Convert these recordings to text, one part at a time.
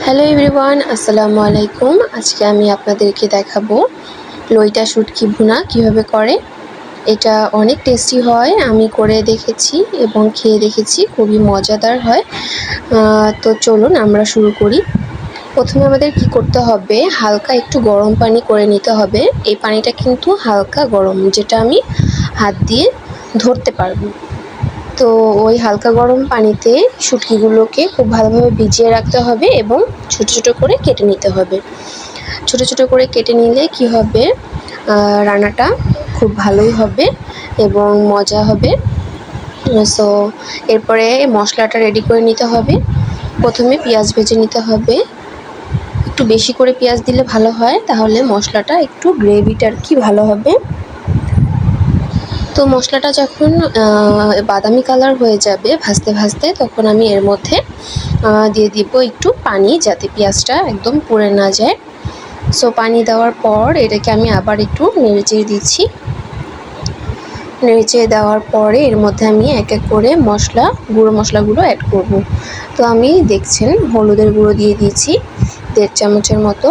Hello everyone, আসসালামু আলাইকুম। আজকে আমি আপনাদেরকে দেখাবো লইটা শুটকি ভুনা কিভাবে করে। এটা অনেক টেস্টি হয়, আমি করে দেখেছি এবং খেয়ে দেখেছি, খুবই মজাদার হয়। তো চলুন আমরা শুরু করি। প্রথমে আমাদের কি করতে হবে, হালকা একটু গরম পানি করে নিতে হবে। এই পানিটা কিন্তু হালকা গরম, যেটা আমি হাত দিয়ে ধরতে পারবো। তো ওই হালকা গরম পানিতে শুটকিগুলোকে খুব ভালোভাবে ভিজিয়ে রাখতে হবে এবং ছোট ছোট করে কেটে নিতে হবে। ছোট ছোট করে কেটে নিলে কি হবে, রান্নাটা খুব ভালোই হবে এবং মজা হবে। সো এরপরে মশলাটা রেডি করে নিতে হবে। প্রথমে পেঁয়াজ ভেজে নিতে হবে, একটু বেশি করে পেঁয়াজ দিলে ভালো হয়, তাহলে মশলাটা একটু গ্রেভিটা আর কি ভালো হবে। তো মশলাটা যখন বাদামি কালার হয়ে যাবে ভাজতে ভাজতে, তখন আমি এর মধ্যে দিয়ে দিব একটু পানি, যাতে পেঁয়াজটা একদম পুড়ে না যায়। সো পানি দেওয়ার পর এটাকে আমি আবার একটু নেড়েচেড়ে দিচ্ছি। নেড়েচেড়ে দেওয়ার পরে এর মধ্যে আমি এক এক করে গুঁড়ো মশলাগুলো অ্যাড করব। তো আমি দেখছেন হলুদের গুঁড়ো দিয়ে দিয়েছি 1.5 চামচের মতো।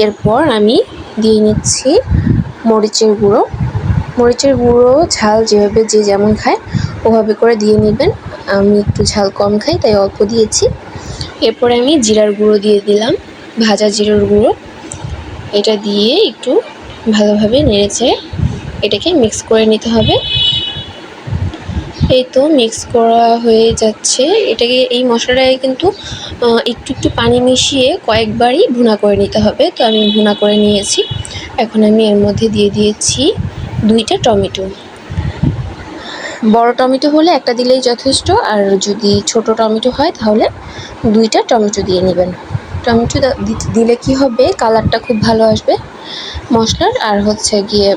এরপর আমি দিয়ে নিচ্ছি মরিচের গুঁড়ো। মরিচের গুঁড়ো ঝাল যেভাবে যে যেমন খায় ওভাবে করে দিয়ে নেবেন। আমি একটু ঝাল কম খাই, তাই অল্প দিয়েছি। এরপরে আমি জিরার গুঁড়ো দিয়ে দিলাম, ভাজা জিরার গুঁড়ো। এটা দিয়ে একটু ভালোভাবে নেড়েচেড়ে এটাকে মিক্স করে নিতে হবে। এই তো মিক্স করা হয়ে যাচ্ছে। এই মশলাটাকে কিন্তু একটু একটু পানি মিশিয়ে কয়েকবারই ভুনা করে নিতে হবে। তো আমি ভুনা করে নিয়েছি। এখন আমি এর মধ্যে দিয়ে দিয়েছি 2টা টমেটো। বড় টমেটো হলে একটা দিলেই যথেষ্ট, আর যদি ছোট টমেটো হয় তাহলে 2টা টমেটো দিয়ে নেবেন। টমেটো দিলে কি হবে, কালারটা খুব ভালো আসবে মশলার, আর হচ্ছে গিয়ে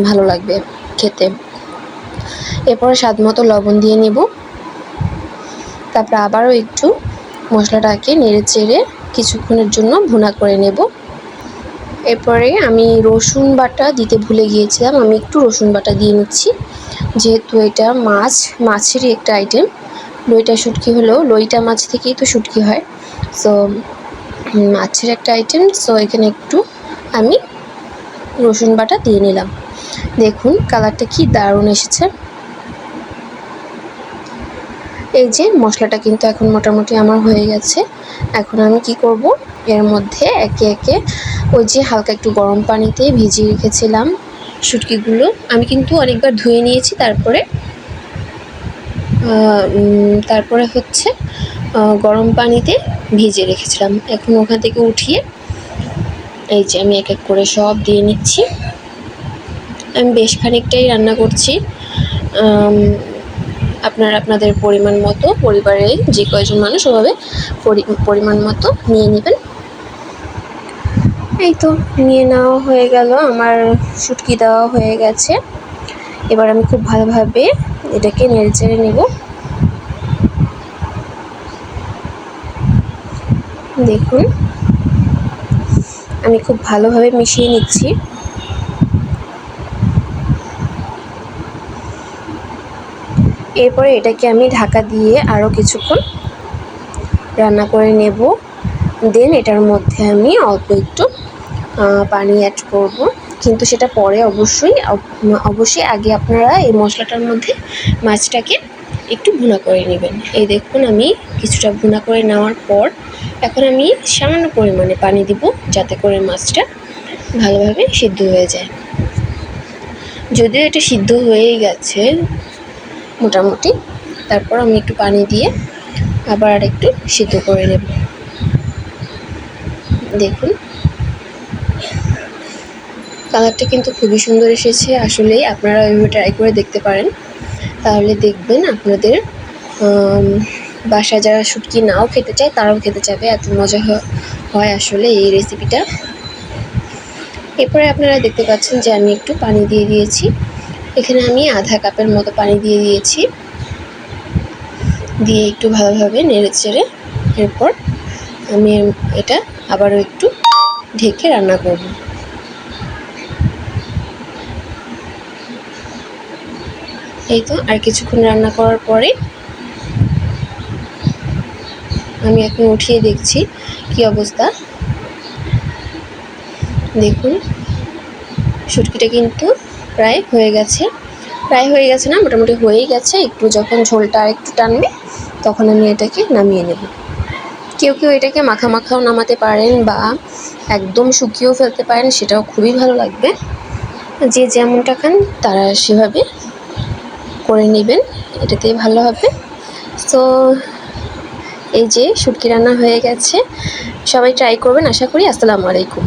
ভালো লাগবে খেতে। এরপরে স্বাদ মতো লবণ দিয়ে নিব। তারপর আবারও একটু মশলাটাকে নেড়ে চেড়ে কিছুক্ষণের জন্য ভুনা করে নেব। এরপরে আমি রসুন বাটা দিতে ভুলে গিয়েছিলাম, আমি একটু রসুন বাটা দিয়ে নিচ্ছি। যেহেতু এটা মাছেরই একটা আইটেম, লইটা শুটকি হলেও লইটা মাছ থেকেই তো শুটকি হয়। সো মাছের একটা আইটেম, সো এখানে একটু আমি রসুন বাটা দিয়ে নিলাম। দেখুন কালারটা কি দারুণ এসেছে। এই যে মশলাটা কিন্তু এখন মোটামুটি আমার হয়ে গেছে। এখন আমি কি করব, এর মধ্যে একে একে ওই যে হালকা একটু গরম পানিতে ভিজিয়ে রেখেছিলাম শুটকিগুলো, আমি কিন্তু অনেকবার ধুয়ে নিয়েছি। তারপরে হচ্ছে গরম পানিতে ভিজিয়ে রেখেছিলাম। এখন ওখান থেকে উঠিয়ে এই যে আমি এক এক করে সব দিয়ে নিচ্ছি। আমি বেশ খানিকটাই রান্না করছি। আপনারা আপনাদের পরিমাণ মতো, পরিবারে যে কয়জন মানুষ ওভাবে পরিমাণ মতো নিয়ে নেবেন। এই তো নিয়ে নেওয়া হয়ে গেল, আমার শুটকি দেওয়া হয়ে গেছে। এবার আমি খুব ভালোভাবে এটাকে নেড়েচেড়ে নেব। দেখুন আমি খুব ভালোভাবে মিশিয়ে নিচ্ছি। এরপরে এটাকে আমি ঢাকা দিয়ে আরও কিছুক্ষণ রান্না করে নেব। দেন এটার মধ্যে আমি অল্প একটু পানি অ্যাড করব, কিন্তু সেটা পরে অবশ্যই আগে আপনারা এই মশলাটার মধ্যে মাছটাকে একটু ভুনা করে নেবেন। এই দেখুন আমি কিছুটা ভুনা করে নেওয়ার পর এখন আমি সামান্য পরিমাণে পানি দিব, যাতে করে মাছটা ভালোভাবে সিদ্ধ হয়ে যায়। যদিও এটা সিদ্ধ হয়েই গেছে মোটামুটি, তারপর আমি একটু পানি দিয়ে আবার আরেকটু সিদ্ধ করে নেব। দেখুন কালারটা কিন্তু খুবই সুন্দর এসেছে। আসলেই আপনারা এভাবে ট্রাই করে দেখতে পারেন, তাহলে দেখবেন আপনাদের বাসায় যারা শুটকি নাও খেতে চায় তারাও খেতে চাবে, এত মজা হয় আসলে এই রেসিপিটা। এরপরে আপনারা দেখতে পাচ্ছেন যে আমি একটু পানি দিয়ে দিয়েছি। এখানে আমি আধা কাপের মতো পানি দিয়ে দিয়েছি, দিয়ে একটু ভালোভাবে নেড়ে চেড়ে এরপর আমি এটা আবারও একটু ঢেকে রান্না করব। এই তো আর কিছুক্ষণ রান্না করার পরে আমি এখন উঠিয়ে দেখছি কি অবস্থা। দেখুন শুটকিটা কিন্তু প্রায় হয়ে গেছে, না, মোটামুটি হয়েই গেছে। একটু যখন ঝোলটা একটু টানবে তখন আমি এটাকে নামিয়ে নেব। কেউ কেউ এটাকে মাখা মাখাও নামাতে পারেন বা একদম শুকিয়েও ফেলতে পারেন, সেটাও খুবই ভালো লাগবে। যে যেমনটা খান তারা সেভাবে করে নেবেন, এটাতেই ভালো হবে। তো এই যে শুটকি রান্না হয়ে গেছে, সবাই ট্রাই করবেন আশা করি। আসসালামু আলাইকুম।